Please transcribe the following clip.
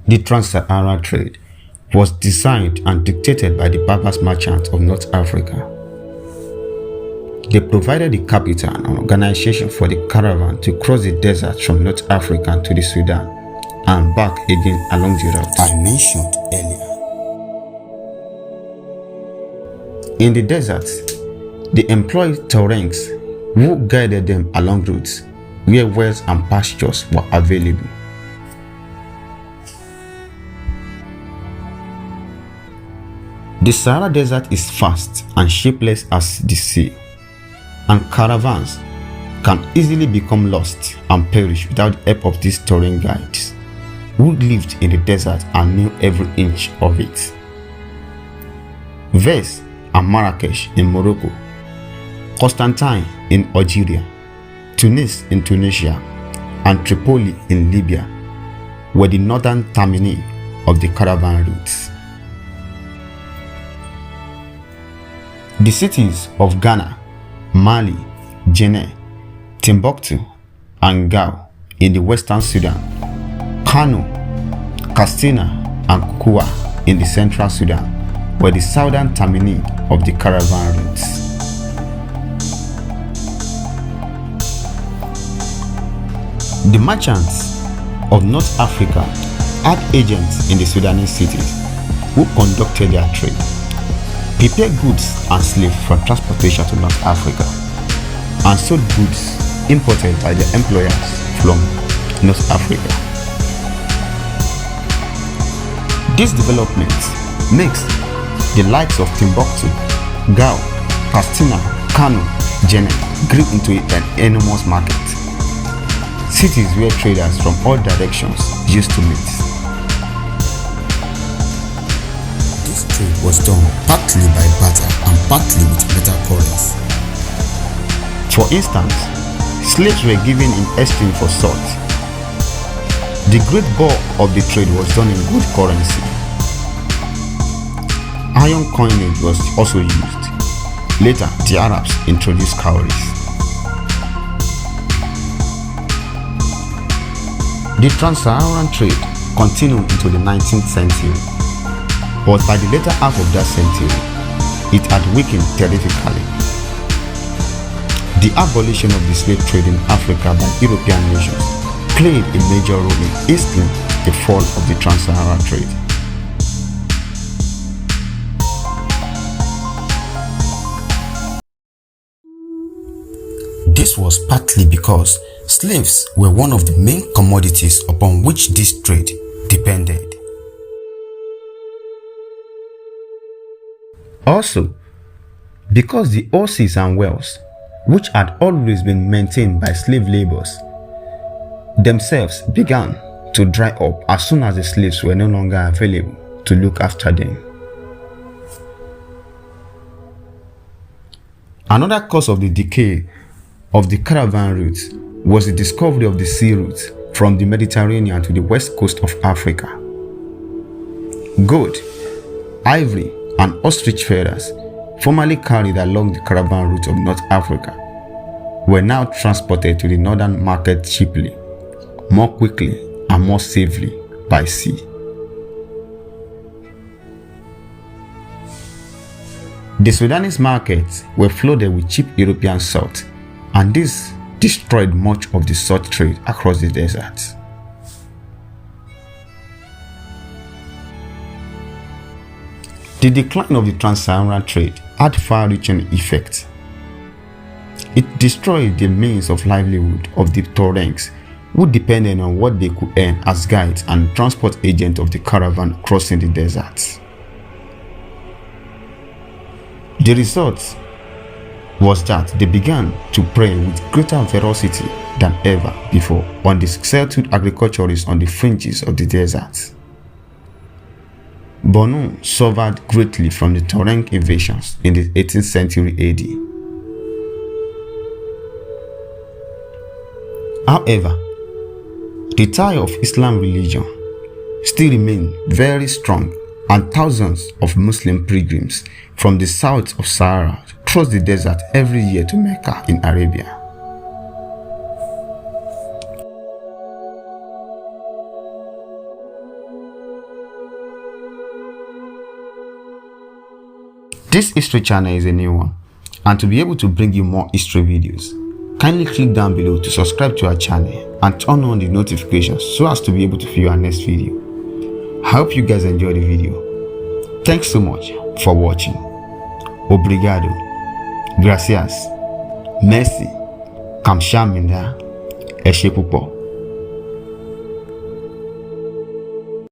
The Trans-Saharan trade was designed and dictated by the Berbers merchants of North Africa. They provided the capital and organization for the caravan to cross the desert from North Africa to the Sudan and back again along the route I mentioned earlier. In the desert, they employed Tuaregs who guided them along routes where wells and pastures were available. The Sahara Desert is vast and shapeless as the sea, and caravans can easily become lost and perish without the help of these touring guides who lived in the desert and knew every inch of it. Fez and Marrakesh in Morocco, Constantine in Algeria, Tunis in Tunisia, and Tripoli in Libya were the northern termini of the caravan routes. The cities of Ghana, Mali, Djenné, Timbuktu, and Gao in the western Sudan, Kano, Katsina, and Kukua in the central Sudan were the southern termini of the caravan routes. The merchants of North Africa had agents in the Sudanese cities who conducted their trade, prepared goods and slaves for transportation to North Africa, and sold goods imported by their employers from North Africa. This development makes the likes of Timbuktu, Gao, Katsina, Kano, Djenné grew into an enormous market, cities where traders from all directions used to meet. This trade was done partly by barter and partly with metal currency. For instance, slaves were given in exchange for salt. The great bulk of the trade was done in good currency. Iron coinage was also used. Later, the Arabs introduced cowries. The Trans-Saharan trade continued into the 19th century, but by the later half of that century, it had weakened terrifically. The abolition of the slave trade in Africa by European nations played a major role in hastening the fall of the Trans-Saharan trade. This was partly because slaves were one of the main commodities upon which this trade depended. Also, because the horses and wells, which had always been maintained by slave laborers, themselves began to dry up as soon as the slaves were no longer available to look after them. Another cause of the decay of the caravan routes was the discovery of the sea routes from the Mediterranean to the west coast of Africa. Gold, ivory, and ostrich feathers, formerly carried along the caravan route of North Africa, were now transported to the northern market cheaply, more quickly, and more safely by sea. The Sudanese markets were flooded with cheap European salt, and this destroyed much of the salt trade across the desert. The decline of the Trans-Saharan trade had far-reaching effects. It destroyed the means of livelihood of the Tuaregs, who depended on what they could earn as guides and transport agents of the caravan crossing the desert. The result was that they began to prey with greater ferocity than ever before on the settled agriculturists on the fringes of the desert. Borno suffered greatly from the Tuareg invasions in the 18th century AD. However, the tie of Islam religion still remained very strong, and thousands of Muslim pilgrims from the south of Sahara cross the desert every year to Mecca in Arabia. This history channel is a new one, and to be able to bring you more history videos, kindly click down below to subscribe to our channel and turn on the notifications so as to be able to view our next video. I hope you guys enjoyed the video. Thanks so much for watching. Obrigado. Gracias. Merci. Kamshamida. Eshe púpọ̀.